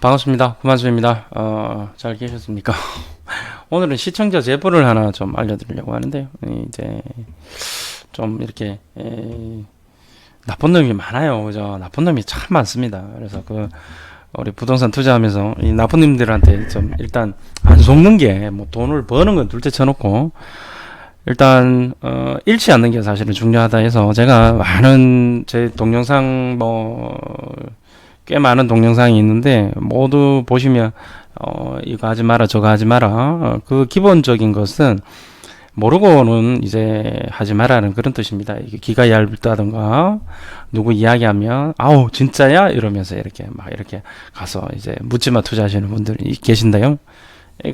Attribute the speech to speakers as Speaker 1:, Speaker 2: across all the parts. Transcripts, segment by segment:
Speaker 1: 반갑습니다. 구만수입니다. 잘 계셨습니까? 오늘은 시청자 제보를 하나 좀 알려드리려고 하는데요. 이제 좀 이렇게 나쁜 놈이 많아요. 그죠? 나쁜 놈이 참 많습니다. 그래서 우리 부동산 투자하면서 이 나쁜 놈들한테 좀 일단 안 속는 게 뭐 돈을 버는 건 둘째 쳐놓고 일단 잃지 않는 게 사실은 중요하다 해서 제가 많은 제 동영상 꽤 많은 동영상이 있는데 모두 보시면 이거 하지 마라 저거 하지 마라 그 기본적인 것은 모르고는 이제 하지 마라는 그런 뜻입니다. 이게 기가 얇다던가 누구 이야기하면 아우 진짜야 이러면서 이렇게 막 이렇게 가서 이제 묻지마 투자하시는 분들이 계신데요.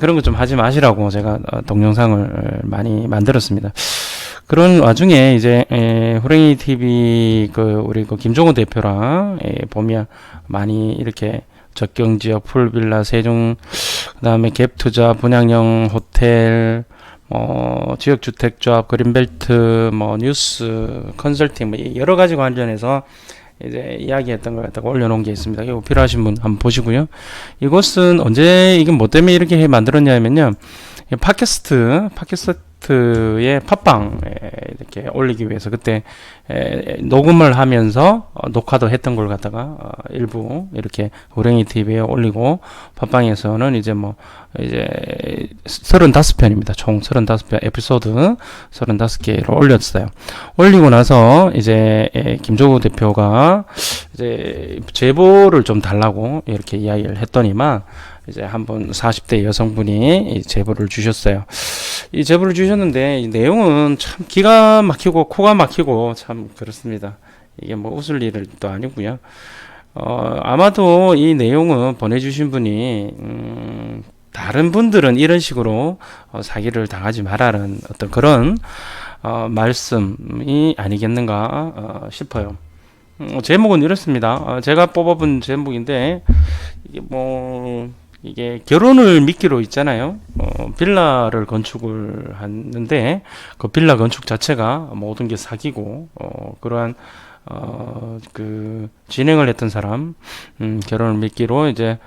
Speaker 1: 그런 거 좀 하지 마시라고 제가 동영상을 많이 만들었습니다. 그런 와중에 이제 호랭이 TV 우리 김종호 대표랑 보면 많이 이렇게 적경지역 풀빌라 세종 그다음에 갭투자 분양형 호텔 지역주택조합 그린벨트 뉴스 컨설팅 여러 가지 관련해서 이제 이야기했던 것 같다고 올려놓은 게 있습니다. 이거 필요하신 분 한번 보시고요. 이것은 언제 이게 뭐 때문에 이렇게 만들었냐면요. 팟캐스트의 팟빵 이렇게 올리기 위해서 그때 녹음을 하면서 녹화도 했던 걸 갖다가 일부 이렇게 호랭이 TV에 올리고 팟빵에서는 이제 이제 35편입니다. 총 35편 에피소드 35개를 올렸어요. 올리고 나서 이제 김종우 대표가 이제 제보를 좀 달라고 이렇게 이야기를 했더니만 이제 한번 40대 여성분이 제보를 주셨어요. 이 제보를 주셨는데 이 내용은 참 기가 막히고 코가 막히고 참 그렇습니다. 이게 웃을 일도 아니고요. 아마도 이 내용은 보내주신 분이 다른 분들은 이런 식으로 사기를 당하지 말라는 어떤 그런 말씀이 아니겠는가 싶어요. 제목은 이렇습니다. 제가 뽑아본 제목인데 이게 결혼을 미끼로 있잖아요. 빌라를 건축을 하는데 그 빌라 건축 자체가 모든 게 사기고 그러한 진행을 했던 사람, 결혼을 미끼로 이제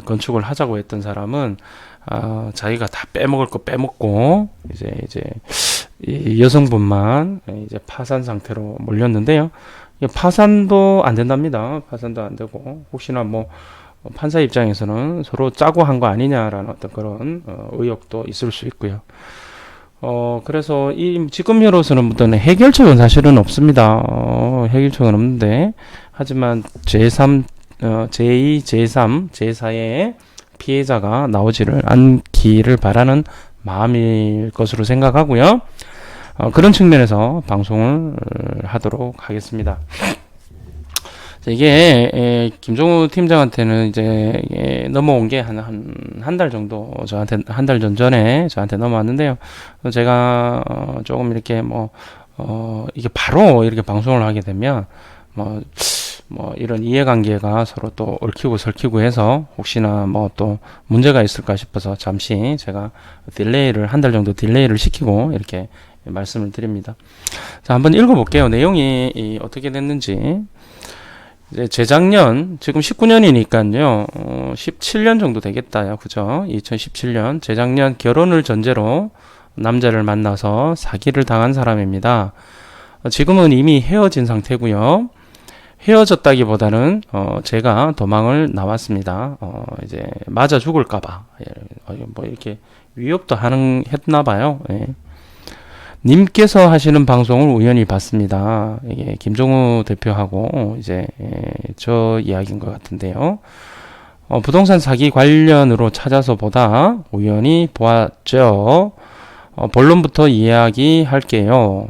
Speaker 1: 건축을 하자고 했던 사람은 자기가 다 빼먹을 거 빼먹고 이제 이 여성분만 이제 파산 상태로 몰렸는데요. 파산도 안 된답니다. 파산도 안 되고 혹시나 판사 입장에서는 서로 짜고 한 거 아니냐라는 어떤 그런 의혹도 있을 수 있고요. 그래서 이 지금으로서는 어떤 해결책은 사실은 없습니다. 해결책은 없는데 하지만 제3, 제2, 제3, 제4의 피해자가 나오지를 않기를 바라는 마음일 것으로 생각하고요. 그런 측면에서 방송을 하도록 하겠습니다. 이게 김종우 팀장한테는 이제 넘어온 게 한 달 정도 저한테 한 달 전에 저한테 넘어왔는데요. 제가 조금 이렇게 이게 바로 이렇게 방송을 하게 되면 이런 이해관계가 서로 또 얽히고 설키고 해서 혹시나 또 문제가 있을까 싶어서 잠시 제가 한 달 정도 딜레이를 시키고 이렇게 말씀을 드립니다. 자, 한번 읽어볼게요. 내용이 어떻게 됐는지. 이제 재작년, 지금 19년이니까요, 17년 정도 되겠다요. 그죠? 2017년, 재작년 결혼을 전제로 남자를 만나서 사기를 당한 사람입니다. 지금은 이미 헤어진 상태고요. 헤어졌다기보다는, 제가 도망을 나왔습니다. 이제 맞아 죽을까봐. 이렇게 위협도 했나봐요. 예. 님께서 하시는 방송을 우연히 봤습니다. 이게 김종우 대표하고 이제 저 이야기인 것 같은데요. 부동산 사기 관련으로 찾아서 보다 우연히 보았죠. 본론부터 이야기할게요.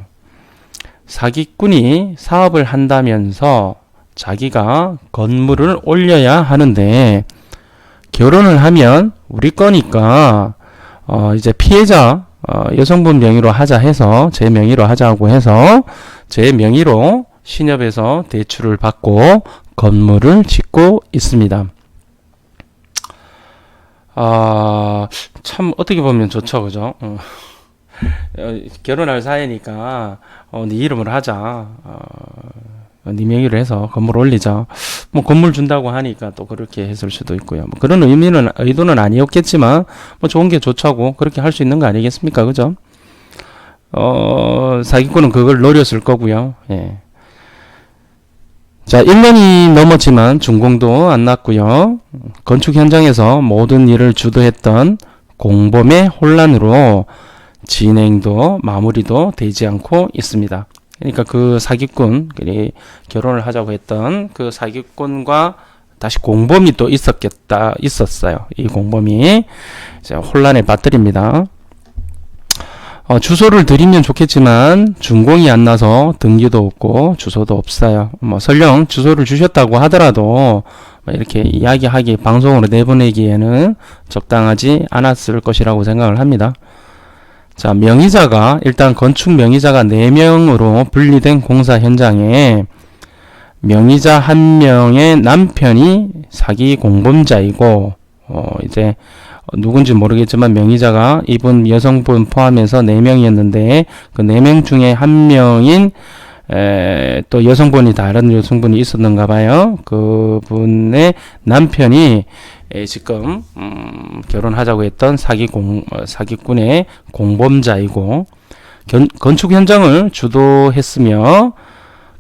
Speaker 1: 사기꾼이 사업을 한다면서 자기가 건물을 올려야 하는데 결혼을 하면 우리 거니까 이제 피해자 여성분 명의로 하자 해서 제 명의로 하자고 해서 제 명의로 신협에서 대출을 받고 건물을 짓고 있습니다. 참 어떻게 보면 좋죠, 그죠? 결혼할 사이니까 네 이름으로 하자. 네 명의로 해서 건물 올리자. 뭐 건물 준다고 하니까 또 그렇게 했을 수도 있고요. 뭐 그런 의도는 아니었겠지만 뭐 좋은 게 좋자고 그렇게 할 수 있는 거 아니겠습니까? 그죠? 사기꾼은 그걸 노렸을 거고요. 예. 자, 1년이 넘었지만 준공도 안 났고요. 건축 현장에서 모든 일을 주도했던 공범의 혼란으로 진행도 마무리도 되지 않고 있습니다. 그러니까 그 사기꾼, 결혼을 하자고 했던 그 사기꾼과 다시 공범이 또 있었어요. 이 공범이 이제 혼란에 빠뜨립니다. 주소를 드리면 좋겠지만 준공이 안 나서 등기도 없고 주소도 없어요. 뭐 설령 주소를 주셨다고 하더라도 이렇게 이야기하기 방송으로 내보내기에는 적당하지 않았을 것이라고 생각을 합니다. 자, 명의자가 일단 건축 명의자가 4명으로 분리된 공사 현장에 명의자 1명의 남편이 사기 공범자이고 이제 누군지 모르겠지만 명의자가 이분 여성분 포함해서 4명이었는데 그 4명 중에 1명인 또 여성분이 다른 여성분이 있었는가 봐요. 그분의 남편이 지금 결혼하자고 했던 사기꾼의 공범자이고 건축 현장을 주도했으며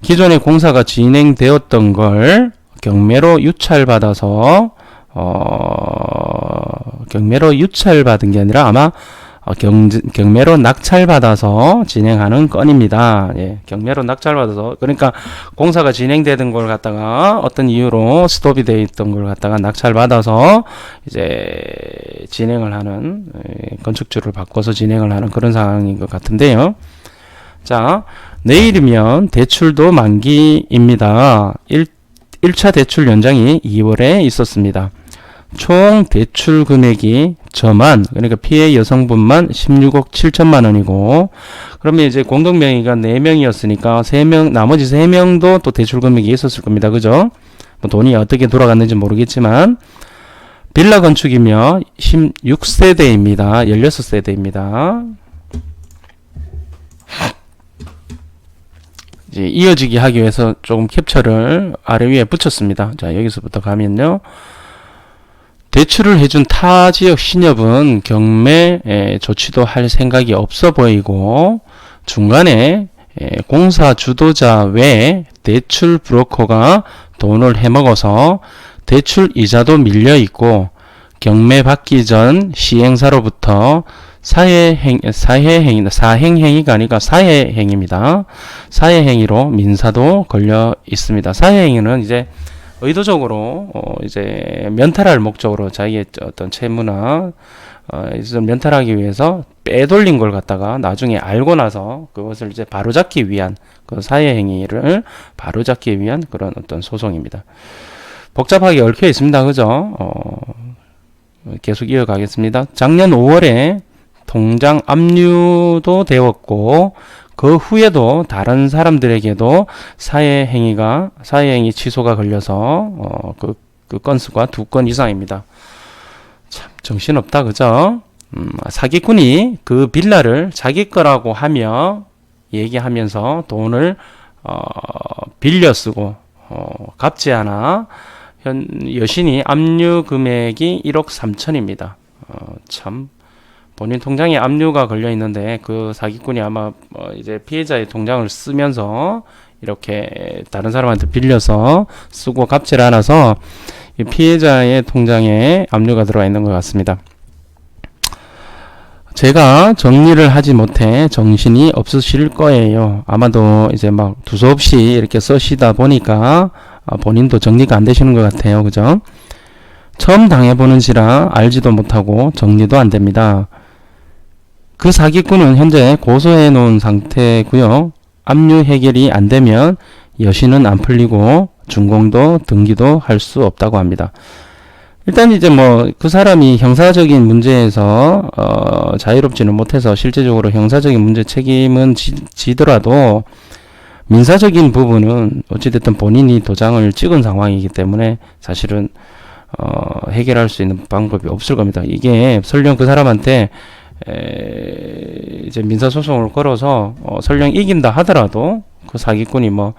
Speaker 1: 기존의 공사가 진행되었던 걸 경매로 유찰받아서 경매로 유찰받은 게 아니라 아마 경매로 낙찰받아서 진행하는 건입니다. 예, 경매로 낙찰받아서 그러니까 공사가 진행되던 걸 갖다가 어떤 이유로 스톱이 되어 있던 걸 갖다가 낙찰받아서 이제 진행을 하는 건축주를 바꿔서 진행을 하는 그런 상황인 것 같은데요. 자, 내일이면 대출도 만기입니다. 1차 대출 연장이 2월에 있었습니다. 총 대출 금액이 저만, 그러니까 피해 여성분만 16억 7천만 원이고, 그러면 이제 공동명의가 4명이었으니까 3명, 나머지 3명도 또 대출 금액이 있었을 겁니다. 그죠? 뭐 돈이 어떻게 돌아갔는지 모르겠지만, 빌라 건축이며 16세대입니다. 16세대입니다. 이제 이어지게 하기 위해서 조금 캡처를 아래 위에 붙였습니다. 자, 여기서부터 가면요. 대출을 해준 타 지역 신협은 경매 조치도 할 생각이 없어 보이고 중간에 공사 주도자 외에 대출 브로커가 돈을 해먹어서 대출 이자도 밀려있고 경매 받기 전 시행사로부터 사행행위가 아니라 사해행위입니다. 사해행위로 민사도 걸려 있습니다. 사해행위는 이제 의도적으로 이제 면탈할 목적으로 자기의 어떤 채무나 면탈하기 위해서 빼돌린 걸 갖다가 나중에 알고 나서 그것을 이제 바로잡기 위한 그 사회 행위를 바로잡기 위한 그런 어떤 소송입니다. 복잡하게 얽혀 있습니다. 그죠? 계속 이어가겠습니다. 작년 5월에 통장 압류도 되었고 그 후에도 다른 사람들에게도 사회행위 취소가 걸려서 그 건수가 2건 이상입니다. 참 정신없다. 그죠? 사기꾼이 그 빌라를 자기 거라고 하며 얘기하면서 돈을 빌려 쓰고 갚지 않아 여신이 압류 금액이 1억 3천입니다. 참 본인 통장에 압류가 걸려 있는데 그 사기꾼이 아마 이제 피해자의 통장을 쓰면서 이렇게 다른 사람한테 빌려서 쓰고 갚질 않아서 피해자의 통장에 압류가 들어와 있는 것 같습니다. 제가 정리를 하지 못해 정신이 없으실 거예요. 아마도 이제 막 두서없이 이렇게 쓰시다 보니까 본인도 정리가 안 되시는 것 같아요. 그죠? 처음 당해보는지라 알지도 못하고 정리도 안 됩니다. 그 사기꾼은 현재 고소해 놓은 상태고요. 압류 해결이 안 되면 여신은 안 풀리고 준공도 등기도 할 수 없다고 합니다. 일단 이제 뭐 그 사람이 형사적인 문제에서 자유롭지는 못해서 실제적으로 형사적인 문제 책임은 지더라도 민사적인 부분은 어찌됐든 본인이 도장을 찍은 상황이기 때문에 사실은 해결할 수 있는 방법이 없을 겁니다. 이게 설령 그 사람한테 이제 민사소송을 걸어서 설령 이긴다 하더라도 그 사기꾼이 뭐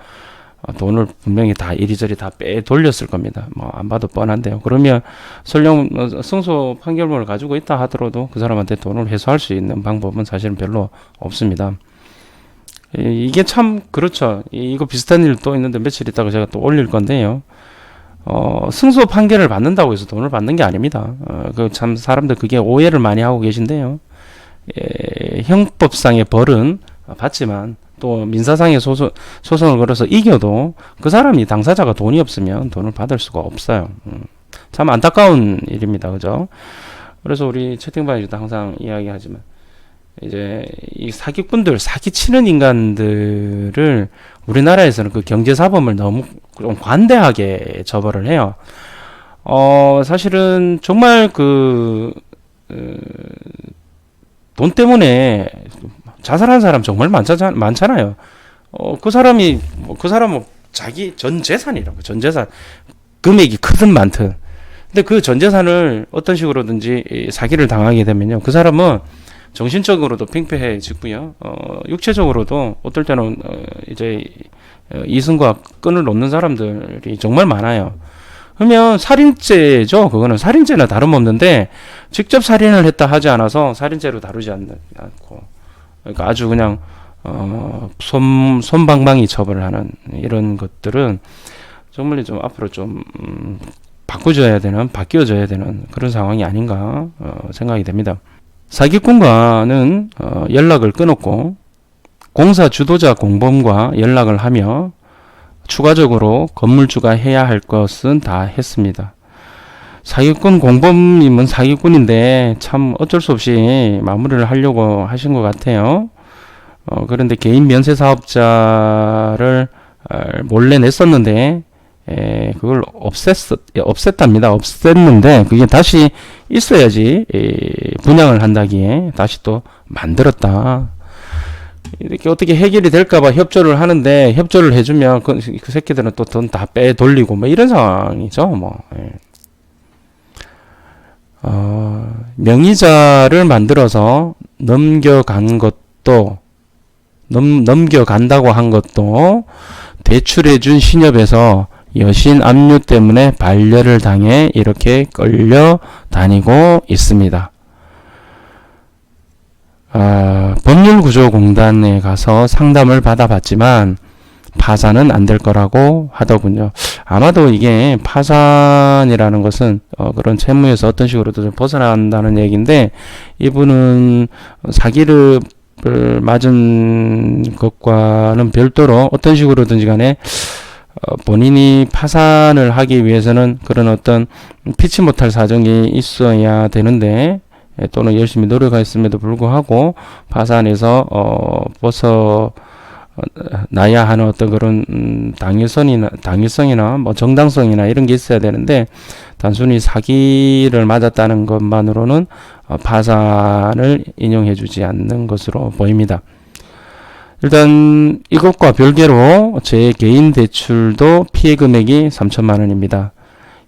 Speaker 1: 돈을 분명히 다 이리저리 다 빼돌렸을 겁니다. 뭐 안 봐도 뻔한데요. 그러면 설령 승소 판결문을 가지고 있다 하더라도 그 사람한테 돈을 회수할 수 있는 방법은 사실은 별로 없습니다. 이게 참 그렇죠. 이거 비슷한 일 또 있는데 며칠 있다가 제가 또 올릴 건데요. 승소 판결을 받는다고 해서 돈을 받는 게 아닙니다. 그 참 사람들 그게 오해를 많이 하고 계신데요. 형법상의 벌은 받지만 또 민사상의 소송을 걸어서 이겨도 그 사람이 당사자가 돈이 없으면 돈을 받을 수가 없어요. 참 안타까운 일입니다. 그죠? 그래서 우리 채팅방에서도 항상 이야기하지만 이제 이 사기꾼들, 사기치는 인간들을 우리나라에서는 그 경제사범을 너무 좀 관대하게 처벌을 해요. 사실은 정말 돈 때문에 자살한 사람 정말 많잖아요. 그 사람은 자기 전 재산이라고, 전 재산. 금액이 크든 많든. 근데 그 전 재산을 어떤 식으로든지 사기를 당하게 되면요. 그 사람은 정신적으로도 팽팽해지고요. 육체적으로도 어떨 때는 이제 이승과 끈을 놓는 사람들이 정말 많아요. 그러면 살인죄죠. 그거는 살인죄나 다름없는데 직접 살인을 했다 하지 않아서 살인죄로 다루지 않고, 그러니까 아주 그냥 솜방망이 처벌을 하는 이런 것들은 정말 좀 앞으로 좀 바뀌어져야 되는 그런 상황이 아닌가 생각이 됩니다. 사기꾼과는 연락을 끊었고 공사 주도자 공범과 연락을 하며 추가적으로 건물주가 해야 할 것은 다 했습니다. 사기꾼 공범님은 사기꾼인데 참 어쩔 수 없이 마무리를 하려고 하신 것 같아요. 그런데 개인 면세 사업자를 몰래 냈었는데 그걸 없앴답니다. 없앴는데 그게 다시 있어야지 분양을 한다기에 다시 또 만들었다. 이렇게 어떻게 해결이 될까봐 협조를 하는데 협조를 해주면 그 새끼들은 또 돈 다 빼돌리고 뭐 이런 상황이죠. 뭐. 명의자를 만들어서 넘겨간다고 한 것도 대출해준 신협에서 여신 압류 때문에 반려를 당해 이렇게 끌려다니고 있습니다. 법률구조공단에 가서 상담을 받아봤지만 파산은 안 될 거라고 하더군요. 아마도 이게 파산이라는 것은 그런 채무에서 어떤 식으로든 좀 벗어난다는 얘기인데, 이분은 사기를 맞은 것과는 별도로 어떤 식으로든지 간에 본인이 파산을 하기 위해서는 그런 어떤 피치 못할 사정이 있어야 되는데, 또는 열심히 노력했음에도 불구하고 파산에서 벗어나야 하는 어떤 그런 당위성이나 뭐 정당성이나 이런 게 있어야 되는데, 단순히 사기를 맞았다는 것만으로는 파산을 인용해주지 않는 것으로 보입니다. 일단 이것과 별개로 제 개인 대출도 피해 금액이 3천만 원입니다.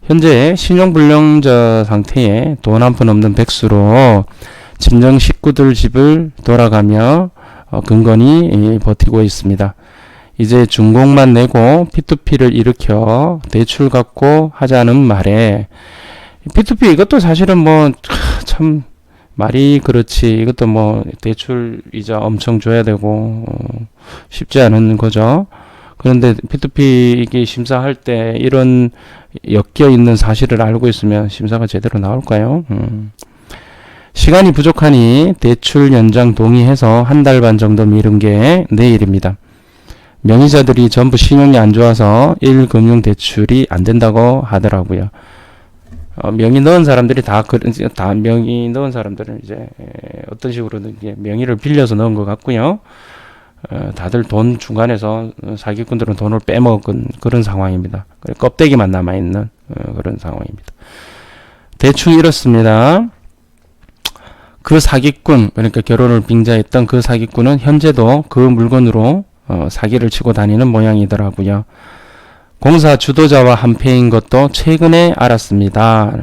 Speaker 1: 현재 신용불량자 상태에 돈 한 푼 없는 백수로 친정 식구들 집을 돌아가며 근건히 버티고 있습니다. 이제 준공만 내고 P2P를 일으켜 대출 갚고 하자는 말에, P2P 이것도 사실은 뭐 참 말이 그렇지, 이것도 뭐 대출 이자 엄청 줘야 되고 쉽지 않은 거죠. 그런데 P2P 이게 심사할 때 이런 엮여 있는 사실을 알고 있으면 심사가 제대로 나올까요? 시간이 부족하니 대출 연장 동의해서 한 달 반 정도 미룬 게 내일입니다. 명의자들이 전부 신용이 안 좋아서 1금융 대출이 안 된다고 하더라고요. 명의 넣은 사람들이 다 명의 넣은 사람들은 이제 어떤 식으로든 명의를 빌려서 넣은 것 같고요. 다들 돈 중간에서 사기꾼들은 돈을 빼먹은 그런 상황입니다. 껍데기만 남아있는 그런 상황입니다. 대충 이렇습니다. 그 사기꾼, 그러니까 결혼을 빙자했던 그 사기꾼은 현재도 그 물건으로 사기를 치고 다니는 모양이더라고요. 공사 주도자와 한패인 것도 최근에 알았습니다.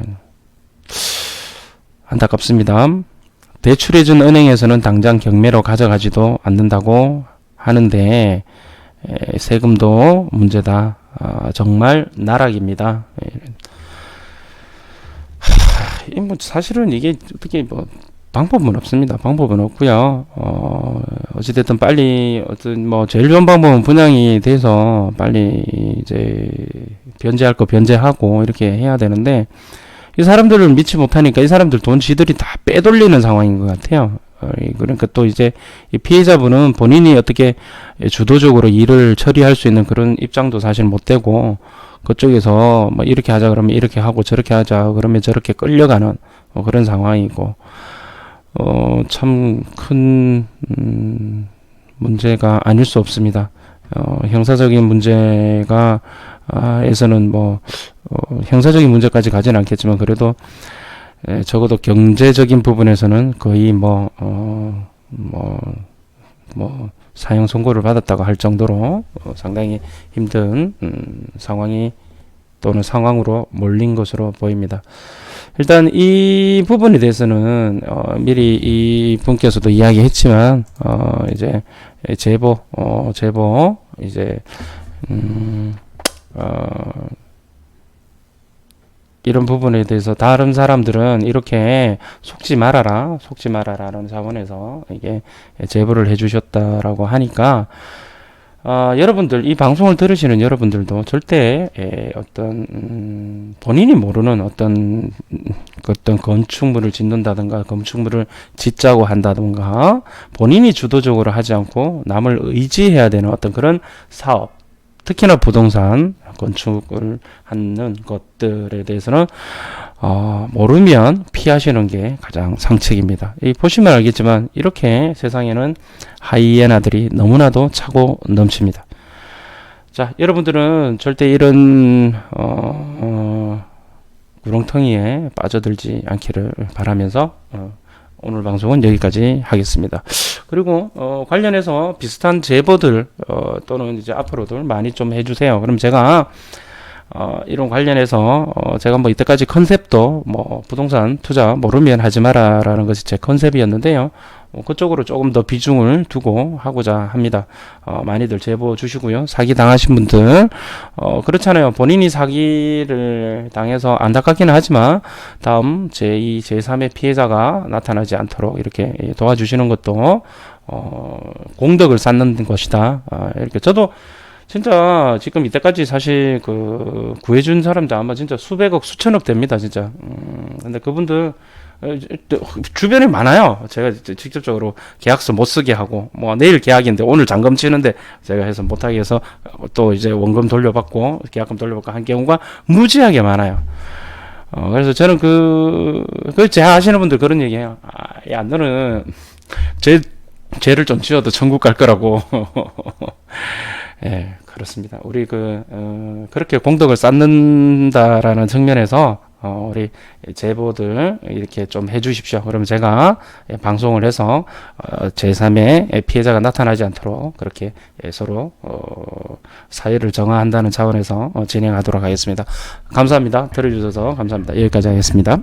Speaker 1: 안타깝습니다. 대출해준 은행에서는 당장 경매로 가져가지도 않는다고 하는데, 세금도 문제다. 정말 나락입니다. 뭐 사실은 이게 어떻게 뭐 방법은 없습니다. 방법은 없고요. 어찌됐든 빨리 어떤 뭐 제일 좋은 방법은 분양이 돼서 빨리 이제 변제할 거 변제하고 이렇게 해야 되는데 이 사람들을 믿지 못하니까 이 사람들 돈 지들이 다 빼돌리는 상황인 것 같아요. 그러니까 또 이제 이 피해자분은 본인이 어떻게 주도적으로 일을 처리할 수 있는 그런 입장도 사실 못 되고 그쪽에서 뭐 이렇게 하자 그러면 이렇게 하고 저렇게 하자 그러면 저렇게 끌려가는 그런 상황이고 참 큰 문제가 아닐 수 없습니다. 형사적인 문제가 에서는 뭐 형사적인 문제까지 가지는 않겠지만 그래도 적어도 경제적인 부분에서는 거의 사형 선고를 받았다고 할 정도로 상당히 힘든 상황이 또는 상황으로 몰린 것으로 보입니다. 일단 이 부분에 대해서는 미리 이 분께서도 이야기했지만 이제 제보 이제 이런 부분에 대해서 다른 사람들은 이렇게 속지 말아라라는 차원에서 이게 제보를 해주셨다라고 하니까 여러분들 이 방송을 들으시는 여러분들도 절대 어떤 본인이 모르는 어떤 건축물을 짓는다든가 건축물을 짓자고 한다든가 본인이 주도적으로 하지 않고 남을 의지해야 되는 어떤 그런 사업 특히나 부동산 건축을 하는 것들에 대해서는 모르면 피하시는 게 가장 상책입니다. 보시면 알겠지만 이렇게 세상에는 하이에나들이 너무나도 차고 넘칩니다. 자, 여러분들은 절대 이런 구렁텅이에 빠져들지 않기를 바라면서 오늘 방송은 여기까지 하겠습니다. 그리고 관련해서 비슷한 제보들 또는 이제 앞으로들 많이 좀 해주세요. 그럼 제가 이런 관련해서 제가 뭐 이때까지 컨셉도 뭐 부동산 투자 모르면 하지 마라라는 것이 제 컨셉이었는데요. 그쪽으로 조금 더 비중을 두고 하고자 합니다. 많이들 제보 주시고요. 사기 당하신 분들 그렇잖아요. 본인이 사기를 당해서 안타깝기는 하지만 다음 제2, 제3의 피해자가 나타나지 않도록 이렇게 도와주시는 것도 공덕을 쌓는 것이다. 이렇게 저도 진짜 지금 이때까지 사실 구해준 사람들 아마 진짜 수백억 수천억 됩니다 진짜. 근데 그분들 주변에 많아요. 제가 직접적으로 계약서 못 쓰게 하고 뭐 내일 계약인데 오늘 잔금 치는데 제가 해서 못하게 해서 또 이제 원금 돌려받고 계약금 돌려받고 한 경우가 무지하게 많아요. 그래서 저는 제가 아시는 분들 그런 얘기해요. 야 너는 죄를 좀 지어도 천국 갈 거라고. 예, 그렇습니다. 우리 그렇게 공덕을 쌓는다라는 측면에서 우리 제보들 이렇게 좀 해주십시오. 그러면 제가 방송을 해서 제3의 피해자가 나타나지 않도록 그렇게 서로 사회를 정화한다는 차원에서 진행하도록 하겠습니다. 감사합니다. 들어주셔서 감사합니다. 여기까지 하겠습니다.